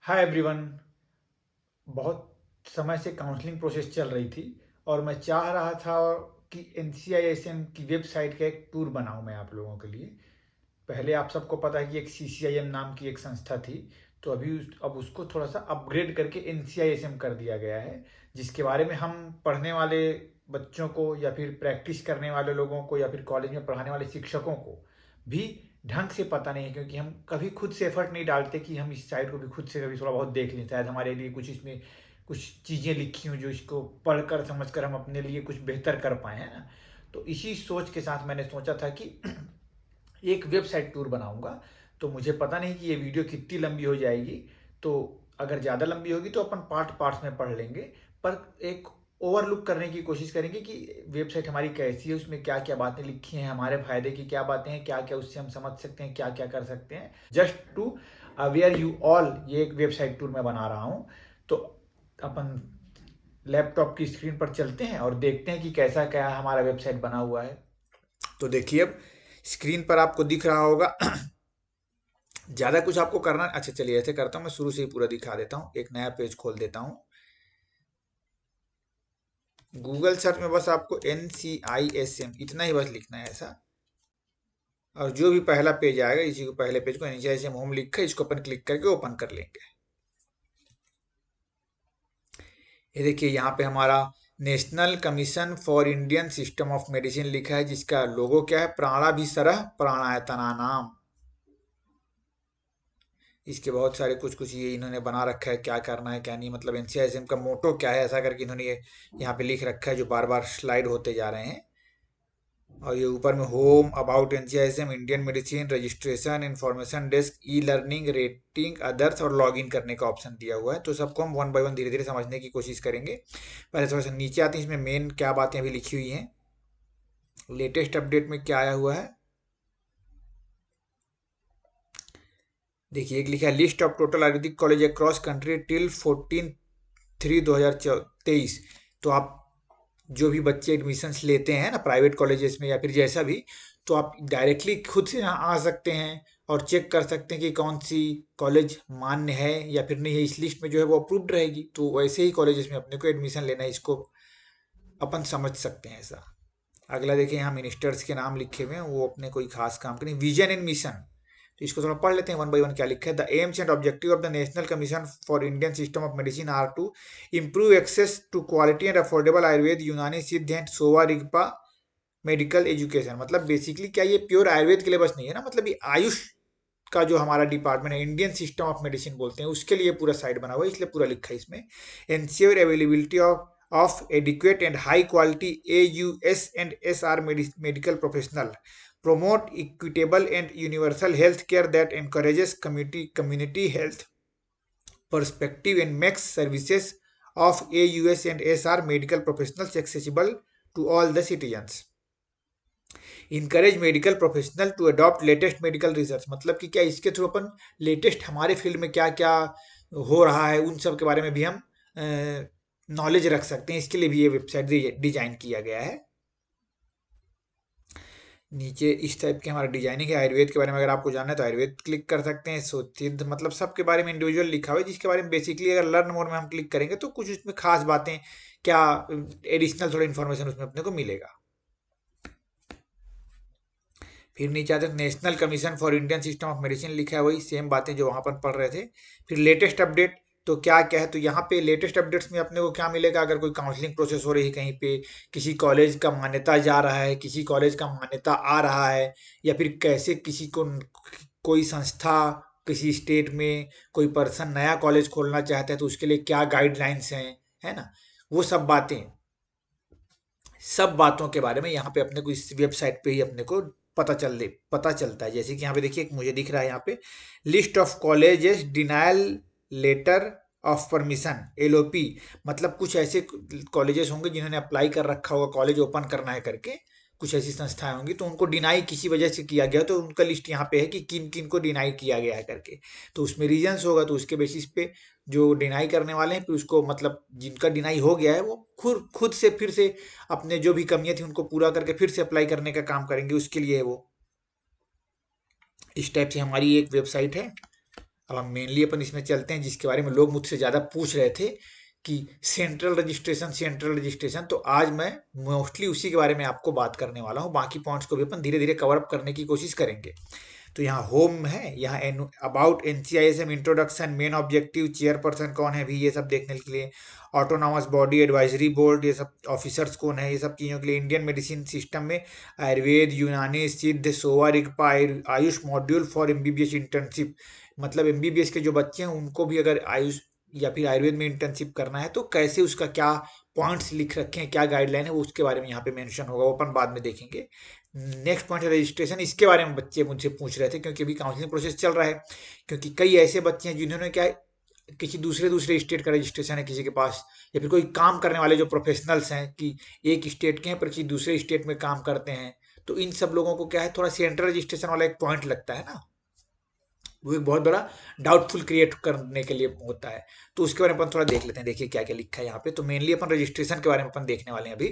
Hi everyone. बहुत समय से काउंसलिंग प्रोसेस चल रही थी और मैं चाह रहा था कि एनसीआईएसएम की वेबसाइट का एक टूर बनाऊं मैं आप लोगों के लिए। पहले आप सबको पता है कि एक सीसीआईएम नाम की एक संस्था थी, तो अब उसको थोड़ा सा अपग्रेड करके एनसीआईएसएम कर दिया गया है, जिसके बारे में हम पढ़ने वाले बच्चों को या फिर प्रैक्टिस करने वाले लोगों को या फिर कॉलेज में पढ़ाने वाले शिक्षकों को भी ढंग से पता नहीं है, क्योंकि हम कभी खुद से एफर्ट नहीं डालते कि हम इस साइट को भी खुद से कभी थोड़ा बहुत देख लें, शायद हमारे लिए कुछ इसमें कुछ चीज़ें लिखी हों जो इसको पढ़कर समझकर हम अपने लिए कुछ बेहतर कर पाए, है ना। तो इसी सोच के साथ मैंने सोचा था कि एक वेबसाइट टूर बनाऊंगा। तो मुझे पता नहीं कि ये वीडियो कितनी लंबी हो जाएगी, तो अगर ज़्यादा लंबी होगी तो अपन पार्ट्स में पढ़ लेंगे। पर एक ओवरलुक करने की कोशिश करेंगे कि वेबसाइट हमारी कैसी है, उसमें क्या क्या बातें लिखी हैं, हमारे फायदे की क्या बातें हैं, क्या क्या उससे हम समझ सकते हैं, क्या क्या कर सकते हैं, just to aware you all. ये एक वेबसाइट टूर मैं बना रहा हूँ। तो अपन लैपटॉप की स्क्रीन पर चलते हैं और देखते हैं कि कैसा क्या हमारा वेबसाइट बना हुआ है। तो देखिए, अब स्क्रीन पर आपको दिख रहा होगा। ज़्यादा कुछ आपको करना, अच्छा चलिए ऐसे करता हूँ, मैं शुरू से ही पूरा दिखा देता हूँ। एक नया पेज खोल देता हूँ। गूगल सर्च में बस आपको NCISM इतना ही बस लिखना है ऐसा, और जो भी पहला पेज आएगा इसी को, पहले पेज को NCISM होम लिखा है, इसको अपन क्लिक करके ओपन कर लेंगे। ये देखिए यहाँ पे हमारा national commission for Indian system of medicine लिखा है, जिसका लोगो क्या है, प्राणाभिसरः प्राणायतनानाम। इसके बहुत सारे कुछ कुछ ये इन्होंने बना रखा है, क्या करना है क्या नहीं, मतलब एनसीआईएसएम का मोटो क्या है, ऐसा करके इन्होंने ये यहाँ पे लिख रखा है, जो बार बार स्लाइड होते जा रहे हैं। और ये ऊपर में home, about NCISM, Indian medicine, registration, information desk, e learning, rating, others और लॉग इन करने का ऑप्शन दिया हुआ है। तो सबको हम वन बाय वन धीरे धीरे समझने की कोशिश करेंगे। पहले थोड़ा सा नीचे आते हैं, इसमें मेन क्या बातें अभी लिखी हुई हैं, लेटेस्ट अपडेट में क्या आया हुआ है। देखिए एक लिखा है, list of total Ayurvedic college across country till 14/3/2023। तो आप जो भी बच्चे एडमिशन्स लेते हैं ना प्राइवेट कॉलेजेस में या फिर जैसा भी, तो आप डायरेक्टली खुद से यहाँ आ सकते हैं और चेक कर सकते हैं कि कौन सी कॉलेज मान्य है या फिर नहीं है। इस लिस्ट में जो है वो अप्रूव्ड रहेगी, तो वैसे ही कॉलेजेस में अपने को एडमिशन लेना है, इसको अपन समझ सकते हैं ऐसा। अगला देखिए, यहाँ मिनिस्टर्स के नाम लिखे हुए हैं, वो अपने कोई खास काम के नहीं। विजन एंड मिशन, तो इसको थोड़ा पढ़ लेते हैं वन बाय वन क्या लिखा है। The aims and objective of the national commission for Indian system of medicine are to improve access to quality and affordable Ayurveda, Unani Siddha and Sowa Rigpa medical education. मतलब बेसिकली क्या, ये प्योर आयुर्वेद के लिए बस नहीं है ना, मतलब ये आयुष का जो हमारा डिपार्टमेंट है, इंडियन सिस्टम ऑफ मेडिसिन बोलते हैं, उसके लिए पूरा साइड बना हुआ है, इसलिए पूरा लिखा है इसमें। Ensure availability of adequate and high quality AUS and SR medical professional, promote equitable and universal health care that encourages community health perspective and makes services of AUS and SR medical professionals accessible to all the citizens. Encourage medical professional to adopt latest medical research, मतलब कि क्या इसके through अपन latest हमारे field में क्या क्या हो रहा है उन सब के बारे में भी हम नॉलेज रख सकते हैं। इसके लिए भी ये वेबसाइट डिजाइन किया गया है। नीचे इस टाइप की हमारा डिजाइनिंग है। आयुर्वेद के बारे में अगर आपको जानना है तो आयुर्वेद क्लिक कर सकते हैं। सिद्ध मतलब सबके बारे में इंडिविजुअल लिखा हुआ है, जिसके बारे में बेसिकली अगर लर्न मोड में हम क्लिक करेंगे तो कुछ उसमें खास बातें, क्या एडिशनल थोड़ा इन्फॉर्मेशन उसमें अपने को मिलेगा। फिर नीचे आते हैं, national commission for Indian system of medicine लिखा है, वही सेम बातें जो वहां पर पढ़ रहे थे। फिर लेटेस्ट अपडेट, तो क्या क्या है, तो यहाँ पे लेटेस्ट अपडेट्स में अपने को क्या मिलेगा, अगर कोई काउंसलिंग प्रोसेस हो रही है कहीं पे, किसी कॉलेज का मान्यता जा रहा है, किसी कॉलेज का मान्यता आ रहा है, या फिर कैसे किसी को कोई संस्था किसी स्टेट में कोई पर्सन नया कॉलेज खोलना चाहता है तो उसके लिए क्या गाइडलाइंस हैं, है ना, वो सब बातें, सब बातों के बारे में यहाँ पे अपने को इस वेबसाइट पे ही अपने को पता चलता है। जैसे कि यहाँ पे देखिए, मुझे दिख रहा है यहाँ पे list of colleges denial letter of permission LOP, मतलब कुछ ऐसे कॉलेजेस होंगे जिन्होंने अप्लाई कर रखा होगा कॉलेज ओपन करना है करके, कुछ ऐसी संस्थाएं होंगी तो उनको डिनाई किसी वजह से किया गया, तो उनका लिस्ट यहाँ पे है कि किन किन को डिनाई किया गया है करके। तो उसमें रीजंस होगा, तो उसके बेसिस पे जो डिनाई करने वाले हैं फिर उसको, मतलब जिनका डिनाई हो गया है वो खुद खुद से फिर से अपने जो भी कमियां थी उनको पूरा करके फिर से अप्लाई करने का काम करेंगे, उसके लिए वो। इस टाइप से हमारी एक वेबसाइट है। अब हम मेनली अपन इसमें चलते हैं जिसके बारे में लोग मुझसे ज़्यादा पूछ रहे थे कि सेंट्रल रजिस्ट्रेशन। तो आज मैं मोस्टली उसी के बारे में आपको बात करने वाला हूँ। बाकी पॉइंट्स को भी अपन धीरे धीरे कवर अप करने की कोशिश करेंगे। तो यहाँ होम है, यहाँ about NCISM introduction, main objective, chairperson कौन है भी ये सब देखने के लिए, ऑटोनॉमस बॉडी, एडवाइजरी बोर्ड, ये सब ऑफिसर्स कौन है, ये सब चीज़ों के लिए, इंडियन मेडिसिन सिस्टम में Ayurveda, Unani, Siddha, Sowa, Rigpa, AYUSH module for MBBS internship. मतलब MBBS के जो बच्चे हैं उनको भी अगर आयुष या फिर आयुर्वेद में इंटर्नशिप करना है तो कैसे, उसका क्या पॉइंट्स लिख रखे हैं, क्या गाइडलाइन है, वो उसके बारे में यहाँ पे मेंशन होगा, वो अपन बाद में देखेंगे। नेक्स्ट पॉइंट है रजिस्ट्रेशन। इसके बारे में बच्चे मुझसे पूछ रहे थे क्योंकि अभी काउंसलिंग प्रोसेस चल रहा है। क्योंकि कई ऐसे बच्चे हैं जिन्होंने क्या है, किसी दूसरे दूसरे स्टेट का रजिस्ट्रेशन है किसी के पास, या फिर कोई काम करने वाले जो प्रोफेशनल्स हैं कि एक स्टेट के हैं पर किसी दूसरे स्टेट में काम करते हैं, तो इन सब लोगों को क्या है, थोड़ा सेंट्रल रजिस्ट्रेशन वाला एक पॉइंट लगता है ना, वो एक बहुत बड़ा डाउटफुल क्रिएट करने के लिए होता है। तो उसके बारे में अपन थोड़ा देख लेते हैं। देखिए क्या क्या लिखा है यहाँ पे। तो मेनली अपन रजिस्ट्रेशन के बारे में अपन देखने वाले हैं अभी।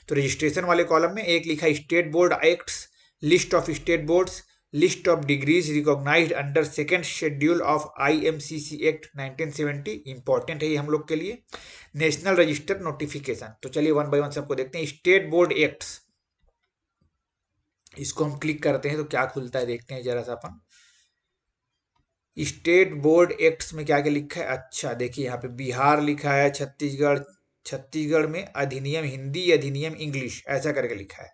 तो रजिस्ट्रेशन वाले कॉलम में एक लिखा है state board acts, list of state boards, list of degrees recognised under second schedule of IMCC act 1970। Important है ये हम लोग के लिए। National register notification. तो चलिए वन बाय वन सबको देखते हैं। स्टेट बोर्ड एक्ट्स, इसको हम क्लिक करते हैं तो क्या खुलता है देखते हैं जरा सा अपन। स्टेट बोर्ड एक्ट्स में क्या क्या लिखा है। अच्छा देखिए यहाँ पे बिहार लिखा है, छत्तीसगढ़, छत्तीसगढ़ में अधिनियम हिंदी, अधिनियम इंग्लिश, ऐसा करके लिखा है।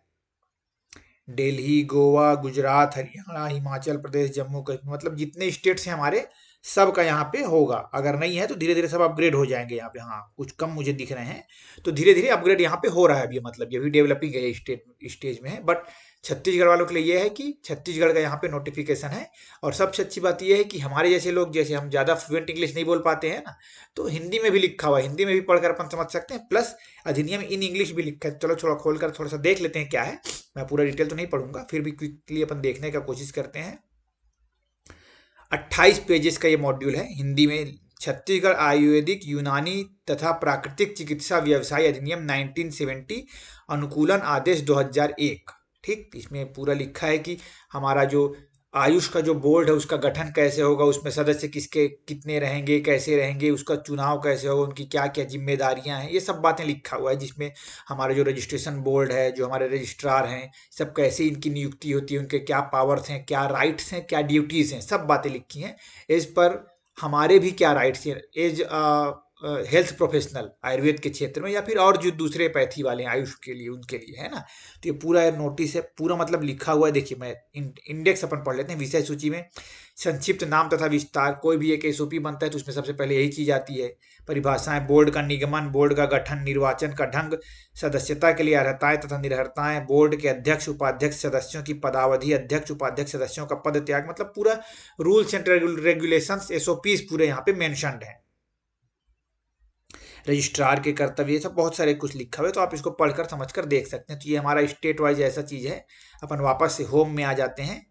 दिल्ली, गोवा, गुजरात, हरियाणा, हिमाचल प्रदेश, जम्मू कश्मीर, मतलब जितने स्टेट्स हैं हमारे सबका यहाँ पे होगा। अगर नहीं है तो धीरे धीरे सब अपग्रेड हो जाएंगे यहाँ पे। हाँ कुछ कम मुझे दिख रहे हैं, तो धीरे धीरे अपग्रेड यहाँ पे हो रहा है अभी। मतलब ये भी डेवलपिंग है, स्टेट स्टेज में है। बट छत्तीसगढ़ वालों के लिए ये है कि छत्तीसगढ़ का यहाँ पे नोटिफिकेशन है। और सबसे अच्छी बात ये है कि हमारे जैसे लोग, जैसे हम ज़्यादा फ्लुएंट इंग्लिश नहीं बोल पाते हैं ना, तो हिंदी में भी लिखा हुआ है, हिंदी में भी पढ़कर अपन समझ सकते हैं। प्लस अधिनियम इन इंग्लिश भी लिखा है। चलो थोड़ा खोल कर थोड़ा सा देख लेते हैं क्या है। मैं पूरा डिटेल तो नहीं पढ़ूंगा, फिर भी क्विकली अपन देखने का कोशिश करते हैं। 28 पेजेस का ये मॉड्यूल है हिंदी में। छत्तीसगढ़ आयुर्वेदिक, यूनानी तथा प्राकृतिक चिकित्सा व्यवसाय अधिनियम 1970, अनुकूलन आदेश 2001। ठीक, इसमें पूरा लिखा है कि हमारा जो आयुष का जो बोर्ड है उसका गठन कैसे होगा, उसमें सदस्य किसके कितने रहेंगे, कैसे रहेंगे, उसका चुनाव कैसे होगा, उनकी क्या क्या जिम्मेदारियां हैं, ये सब बातें लिखा हुआ है। जिसमें हमारे जो रजिस्ट्रेशन बोर्ड है, जो हमारे रजिस्ट्रार हैं, सब कैसे इनकी नियुक्ति होती है, उनके क्या पावर्स हैं, क्या राइट्स हैं, क्या ड्यूटीज हैं, सब बातें लिखी हैं। एज पर हमारे भी क्या राइट्स हैं एज हेल्थ प्रोफेशनल आयुर्वेद के क्षेत्र में, या फिर और जो दूसरे पैथी वाले हैं आयुष के लिए, उनके लिए है ना। तो ये पूरा नोटिस है, पूरा मतलब लिखा हुआ है। देखिए मैं इंडेक्स अपन पढ़ लेते हैं। विषय सूची में संक्षिप्त नाम तथा विस्तार, कोई भी एक SOP बनता है तो उसमें सबसे पहले यही चीज आती है। परिभाषाएं, बोर्ड का निगमन, बोर्ड का गठन, निर्वाचन का ढंग, सदस्यता के लिए अर्हताएं तथा निरर्हताएं, बोर्ड के अध्यक्ष उपाध्यक्ष सदस्यों की पदावधि, अध्यक्ष उपाध्यक्ष सदस्यों का पद त्याग, मतलब पूरा रूल्स एंड रेगुलेशंस, SOPs पूरे यहाँ पे मेंशन्ड है। रजिस्ट्रार के कर्तव्य, ये सब बहुत सारे कुछ लिखा हुआ है, तो आप इसको पढ़कर समझकर देख सकते हैं। तो ये हमारा स्टेट वाइज ऐसा चीज है। अपन वापस से होम में आ जाते हैं।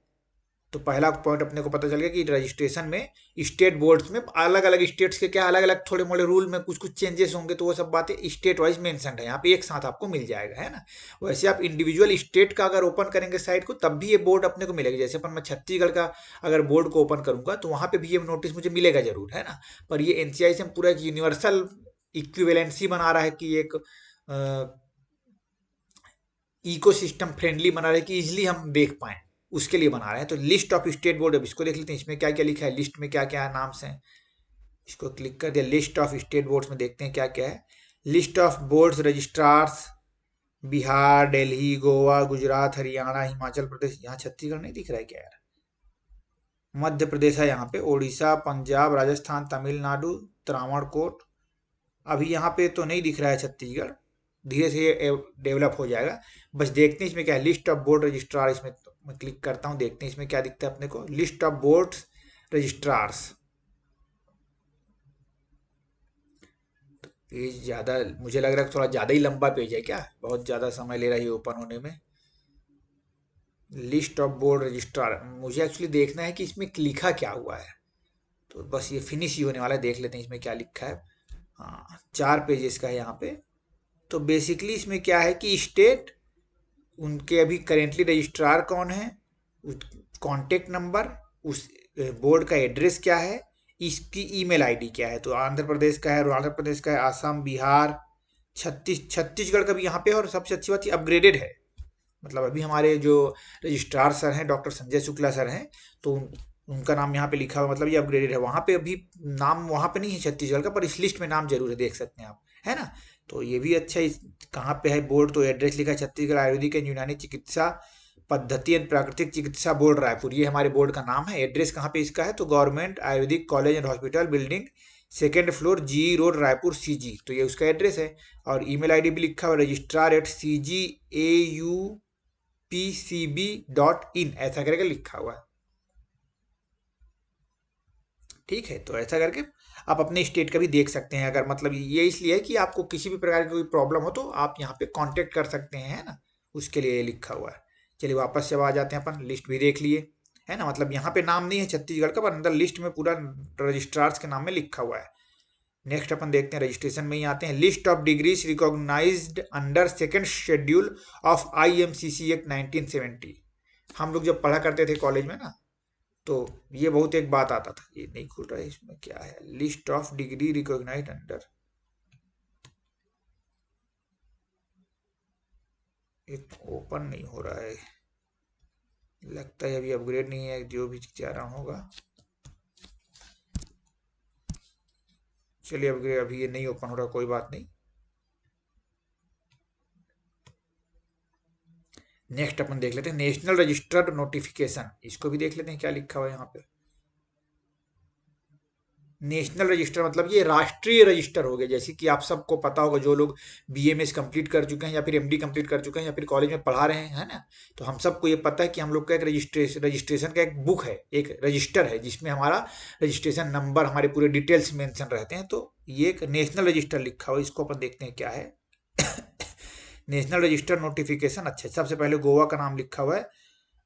तो पहला पॉइंट अपने को पता चल गया कि रजिस्ट्रेशन में स्टेट बोर्ड्स में अलग अलग स्टेट्स के क्या अलग अलग थोड़े मोड़े रूल में कुछ कुछ चेंजेस होंगे, तो वो सब बातें स्टेट वाइज मेंशन है यहाँ पे, एक साथ आपको मिल जाएगा, है ना। वैसे आप इंडिविजुअल स्टेट का अगर ओपन करेंगे साइट को तब भी ये बोर्ड अपने को मिलेगा। जैसे अपन मैं छत्तीसगढ़ का अगर बोर्ड को ओपन करूंगा तो वहां पे भी ये नोटिस मुझे मिलेगा जरूर, है ना। पर ये NCI से पूरा एक यूनिवर्सल इक्विवेलेंसी बना रहा है कि एक इकोसिस्टम फ्रेंडली बना रहे कि इजिली हम देख पाए, उसके लिए बना रहे हैं। तो लिस्ट ऑफ स्टेट बोर्ड, अब इसको देख लेते हैं इसमें क्या क्या लिखा है, लिस्ट में क्या क्या नाम्स हैं। इसको क्लिक कर दिया, लिस्ट ऑफ स्टेट बोर्ड्स में देखते हैं क्या क्या है। List of boards registrars, Bihar, Delhi, Goa, Gujarat, Haryana, Himachal Pradesh, यहाँ छत्तीसगढ़ नहीं दिख रहा है क्या यार। मध्य प्रदेश है यहाँ पे, उड़ीसा, पंजाब, राजस्थान, तमिलनाडु, त्रावणकोट। अभी यहाँ पे तो नहीं दिख रहा है छत्तीसगढ़, धीरे से ये डेवलप हो जाएगा। बस देखते हैं इसमें क्या है। लिस्ट ऑफ बोर्ड रजिस्ट्रार, इसमें तो मैं क्लिक करता हूँ, देखते हैं इसमें क्या दिखता है अपने को। List of board registrars, page ज़्यादा मुझे लग रहा है, थोड़ा ज़्यादा ही लंबा पेज है क्या, बहुत ज़्यादा समय ले रहा है ओपन होने में। लिस्ट ऑफ बोर्ड रजिस्ट्रार, मुझे एक्चुअली देखना है कि इसमें लिखा क्या हुआ है। तो बस ये फिनिश ही होने वाला है, देख लेते हैं इसमें क्या लिखा है। हाँ 4 पेजेस का है यहाँ पे। तो बेसिकली इसमें क्या है कि स्टेट, उनके अभी करेंटली रजिस्ट्रार कौन है, कांटेक्ट नंबर, उस बोर्ड का एड्रेस क्या है, इसकी ईमेल आईडी क्या है। तो आंध्र प्रदेश का है, अरुणाचल प्रदेश का है, आसाम, बिहार, छत्तीसगढ़ का भी यहाँ पे है। और सबसे अच्छी बात ये अपग्रेडेड है। मतलब अभी हमारे जो रजिस्ट्रार सर हैं, डॉक्टर संजय शुक्ला सर हैं, तो उनका नाम यहाँ पे लिखा हुआ, मतलब ये अपग्रेडेड है। वहाँ पे अभी नाम वहाँ पे नहीं है छत्तीसगढ़ का, पर इस लिस्ट में नाम जरूर है, देख सकते हैं आप, है ना। तो ये भी अच्छा है। कहाँ पे है बोर्ड, तो एड्रेस लिखा है छत्तीसगढ़ आयुर्वेदिक एंड यूनानी चिकित्सा पद्धति एंड प्राकृतिक चिकित्सा बोर्ड रायपुर, ये हमारे बोर्ड का नाम है। एड्रेस कहाँ पे इसका है, तो government Ayurvedic college and hospital building, second floor, G road, Raipur, CG। तो ये उसका एड्रेस है। और ईमेल आईडी भी लिखा हुआ, registrar@cgaupcb.in, ऐसा करके लिखा हुआ है। ठीक है, तो ऐसा करके आप अपने स्टेट का भी देख सकते हैं। अगर मतलब ये इसलिए है कि आपको किसी भी प्रकार की कोई प्रॉब्लम हो तो आप यहाँ पे कांटेक्ट कर सकते हैं, है ना। उसके लिए ये लिखा हुआ है। चलिए वापस से अब आ जाते हैं, अपन लिस्ट भी देख लिए, है ना। मतलब यहाँ पे नाम नहीं है छत्तीसगढ़ का, पर अंदर लिस्ट में पूरा रजिस्ट्रार्स के नाम में लिखा हुआ है। नेक्स्ट अपन देखते हैं, रजिस्ट्रेशन में ही आते हैं। List of degrees recognised under second schedule of IMCC act 1970। हम लोग जब पढ़ा करते थे कॉलेज में ना, तो ये बहुत एक बात आता था। ये नहीं खुल रहा है, इसमें क्या है, list of degree recognised under, एक ओपन नहीं हो रहा है, लगता है अभी अपग्रेड नहीं है, जो भी चाह रहा होगा। चलिए अपग्रेड, अभी ये नहीं ओपन हो रहा, कोई बात नहीं। नेक्स्ट अपन देख लेते हैं नेशनल रजिस्टर्ड नोटिफिकेशन, इसको भी देख लेते हैं क्या लिखा हुआ है यहाँ पे। नेशनल रजिस्टर मतलब ये राष्ट्रीय रजिस्टर हो गया। जैसे कि आप सबको पता होगा, जो लोग BMS कंप्लीट कर चुके हैं या फिर MD कंप्लीट कर चुके हैं या फिर कॉलेज में पढ़ा रहे हैं, है ना। तो हम सबको ये पता है कि हम लोग का एक रजिस्ट्रेशन का एक बुक है, एक रजिस्टर है, जिसमें हमारा रजिस्ट्रेशन नंबर, हमारे पूरे डिटेल्स मेंशन रहते हैं। तो ये एक नेशनल रजिस्टर लिखा हुआ है, इसको अपन देखते हैं क्या है। National register notification. अच्छा, सबसे पहले गोवा का नाम लिखा हुआ है,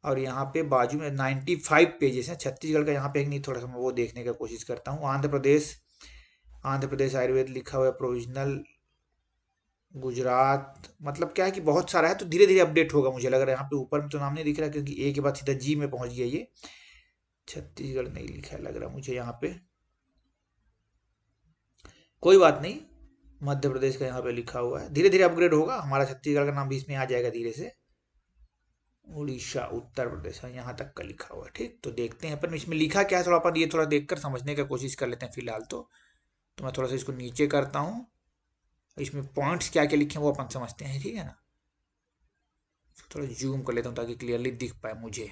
और यहाँ पे बाजू में 95 पेजेस हैं। छत्तीसगढ़ का यहाँ पे एक नहीं, थोड़ा सा मैं वो देखने का कोशिश करता हूँ। आंध्र प्रदेश आयुर्वेद लिखा हुआ है, प्रोविजनल गुजरात, मतलब क्या है कि बहुत सारा है, तो धीरे धीरे अपडेट होगा। मुझे लग रहा है यहाँ पे ऊपर में तो नाम नहीं दिख रहा, क्योंकि ए के बाद सीधा जी में पहुंच गया ये। छत्तीसगढ़ नहीं लिखा है लग रहा मुझे यहाँ पे, कोई बात नहीं। मध्य प्रदेश का यहाँ पे लिखा हुआ है, धीरे धीरे अपग्रेड होगा, हमारा छत्तीसगढ़ का नाम भी इसमें आ जाएगा धीरे से। उड़ीसा, उत्तर प्रदेश है, यहाँ तक का लिखा हुआ है। ठीक, तो देखते हैं अपन इसमें लिखा क्या है, थोड़ा अपन ये थोड़ा देखकर समझने का कोशिश कर लेते हैं फिलहाल। तो मैं थोड़ा सा इसको नीचे करता हूँ, इसमें पॉइंट्स क्या क्या लिखे हैं वो अपन समझते हैं, ठीक है ना। थोड़ा जूम कर लेता हूँ ताकि क्लियरली दिख पाए मुझे।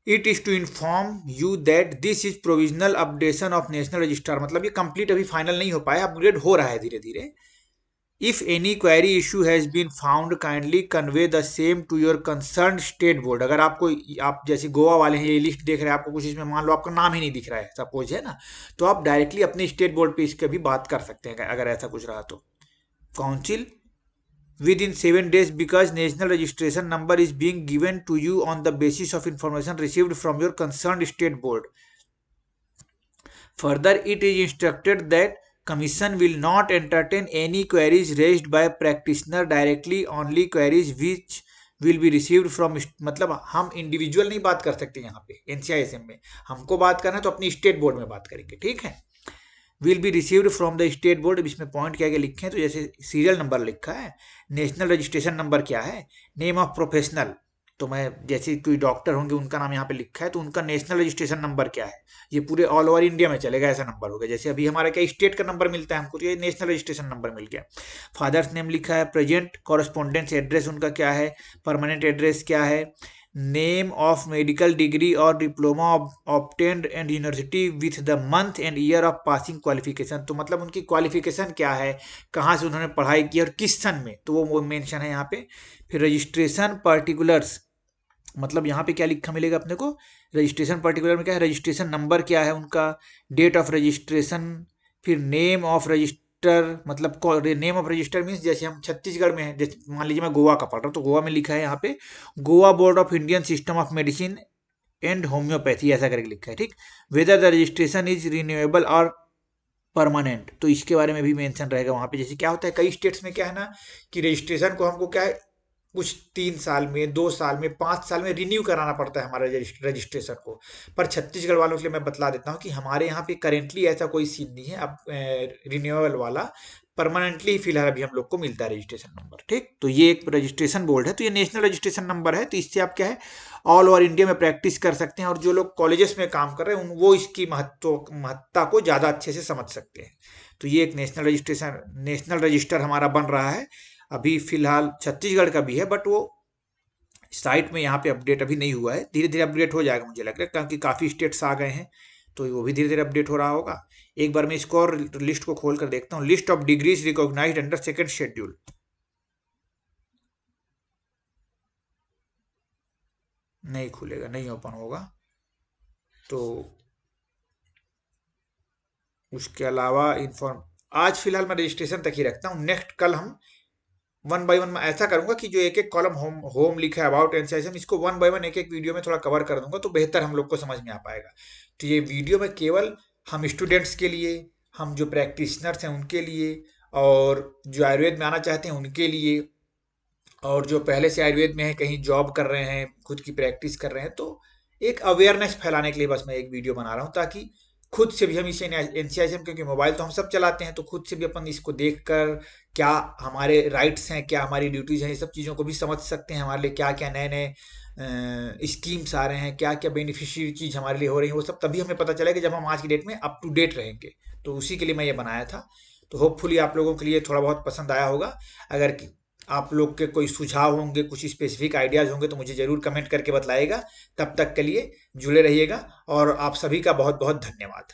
It is to inform you that this is provisional updation of national register, मतलब ये कंप्लीट अभी फाइनल नहीं हो पाया, अपग्रेड हो रहा है धीरे धीरे। If any query issue has been found, kindly convey the same to your concerned state board। अगर आपको, आप जैसे गोवा वाले हैं, ये लिस्ट देख रहे हैं, आपको कुछ इसमें मान लो आपका नाम ही नहीं दिख रहा है सपोज, है ना, तो आप डायरेक्टली अपने स्टेट बोर्ड पे इसके भी बात कर सकते हैं अगर ऐसा कुछ रहा तो। Council with in 7 days, because national registration number is being given to you on the basis of information received from your concerned state board. Further, it is instructed that Commission will not entertain any queries raised by practitioner directly, only queries which will be received from, मतलब हम individual नहीं बात कर सकते यहाँ पे NCISM में। हमको बात करना है तो अपनी स्टेट बोर्ड में बात करेंगे, ठीक है। Will be received from the state board, इसमें पॉइंट क्या क्या लिखे हैं, तो जैसे सीरियल नंबर लिखा है, नेशनल रजिस्ट्रेशन नंबर क्या है, नेम ऑफ प्रोफेशनल, तो मैं जैसे कोई डॉक्टर होंगे उनका नाम यहाँ पे लिखा है, तो उनका नेशनल रजिस्ट्रेशन नंबर क्या है, ये पूरे ऑल ओवर इंडिया में चलेगा ऐसा नंबर होगा। जैसे अभी हमारा क्या स्टेट का नंबर मिलता है हमको, तो ये नेशनल रजिस्ट्रेशन नंबर मिल गया। फादर्स नेम लिखा है, प्रेजेंट कॉरेस्पॉन्डेंस एड्रेस उनका क्या है, परमानेंट एड्रेस क्या है, नेम ऑफ मेडिकल डिग्री और diploma obtained and university with the month and year of passing qualification, तो मतलब उनकी क्वालिफिकेशन क्या है, कहाँ से उन्होंने पढ़ाई की और किस सन में, तो वो मेंशन है यहाँ पे। फिर रजिस्ट्रेशन पर्टिकुलर्स, मतलब यहाँ पे क्या लिखा मिलेगा अपने को, रजिस्ट्रेशन पर्टिकुलर में क्या है, रजिस्ट्रेशन नंबर क्या है उनका, डेट ऑफ रजिस्ट्रेशन, फिर नेम ऑफ रजिस्टर, मतलब नेम ऑफ रजिस्टर मीन्स जैसे हम छत्तीसगढ़ में है, जैसे मान लीजिए मैं गोवा का पढ़ रहा हूँ, तो गोवा में लिखा है यहाँ पे Goa board of Indian system of medicine and homeopathy, ऐसा करके लिखा है, ठीक। Whether the registration is renewable और परमानेंट, तो इसके बारे में भी मेंशन रहेगा वहाँ पे। जैसे क्या होता है कई स्टेट्स में क्या है ना, कि रजिस्ट्रेशन को हमको क्या है कुछ 3 साल में, 2 साल में, 5 साल में रिन्यू कराना पड़ता है हमारा रजिस्ट्रेशन को। पर छत्तीसगढ़ वालों के लिए मैं बतला देता हूँ कि हमारे यहाँ पे करेंटली ऐसा कोई सीन नहीं है। अब रिन्यूअल वाला परमानेंटली फिलहाल अभी हम लोग को मिलता है रजिस्ट्रेशन नंबर। ठीक, तो ये एक रजिस्ट्रेशन बोर्ड है, तो ये नेशनल रजिस्ट्रेशन नंबर है। तो इससे आप क्या है, ऑल ओवर इंडिया में प्रैक्टिस कर सकते हैं, और जो लोग कॉलेजेस में काम कर रहे हैं वो इसकी महत्ता को ज़्यादा अच्छे से समझ सकते हैं। तो ये एक नेशनल रजिस्टर हमारा बन रहा है। अभी फिलहाल छत्तीसगढ़ का भी है, बट वो साइट में यहाँ पे अपडेट अभी नहीं हुआ है। धीरे धीरे अपडेट हो जाएगा मुझे लग रहा है, क्योंकि काफ़ी स्टेट्स आ गए हैं, तो वो भी धीरे धीरे अपडेट हो रहा होगा। एक बार मैं इसको और लिस्ट को खोल कर देखता हूँ। List of degrees recognised under second schedule. नहीं खुलेगा, नहीं ओपन होगा। तो उसके अलावा इन्फॉर्म आज फिलहाल मैं रजिस्ट्रेशन तक ही रखता हूँ। नेक्स्ट कल हम वन बाय वन मैं ऐसा करूंगा कि जो एक एक कॉलम होम होम लिखा है अबाउट एनसीआईएम, इसको वन बाय वन एक एक वीडियो में थोड़ा कवर कर दूंगा, तो बेहतर हम लोग को समझ में आ पाएगा। तो ये वीडियो में केवल हम स्टूडेंट्स के लिए, हम जो प्रैक्टिशनर्स हैं उनके लिए, और जो आयुर्वेद में आना चाहते हैं उनके लिए, और जो पहले से आयुर्वेद में है, कहीं जॉब कर रहे हैं, खुद की प्रैक्टिस कर रहे हैं, तो एक अवेयरनेस फैलाने के लिए बस मैं एक वीडियो बना रहा हूँ, ताकि खुद से भी हम इसे एनसीआईएम, क्योंकि मोबाइल तो हम सब चलाते हैं, तो खुद से भी अपन इसको देखकर क्या हमारे राइट्स हैं, क्या हमारी ड्यूटीज हैं, ये सब चीज़ों को भी समझ सकते हैं। हमारे लिए क्या क्या नए नए स्कीम्स आ रहे हैं, क्या क्या बेनिफिशियरी चीज़ हमारे लिए हो रही है, वो सब तभी हमें पता चलेगा जब हम आज की डेट में अप टू डेट रहेंगे। तो उसी के लिए मैं ये बनाया था। तो होपफुली आप लोगों के लिए थोड़ा बहुत पसंद आया होगा। अगर आप लोग के कोई सुझाव होंगे, कुछ स्पेसिफिक आइडियाज होंगे, तो मुझे जरूर कमेंट करके बताइएगा। तब तक के लिए जुड़े रहिएगा, और आप सभी का बहुत बहुत धन्यवाद।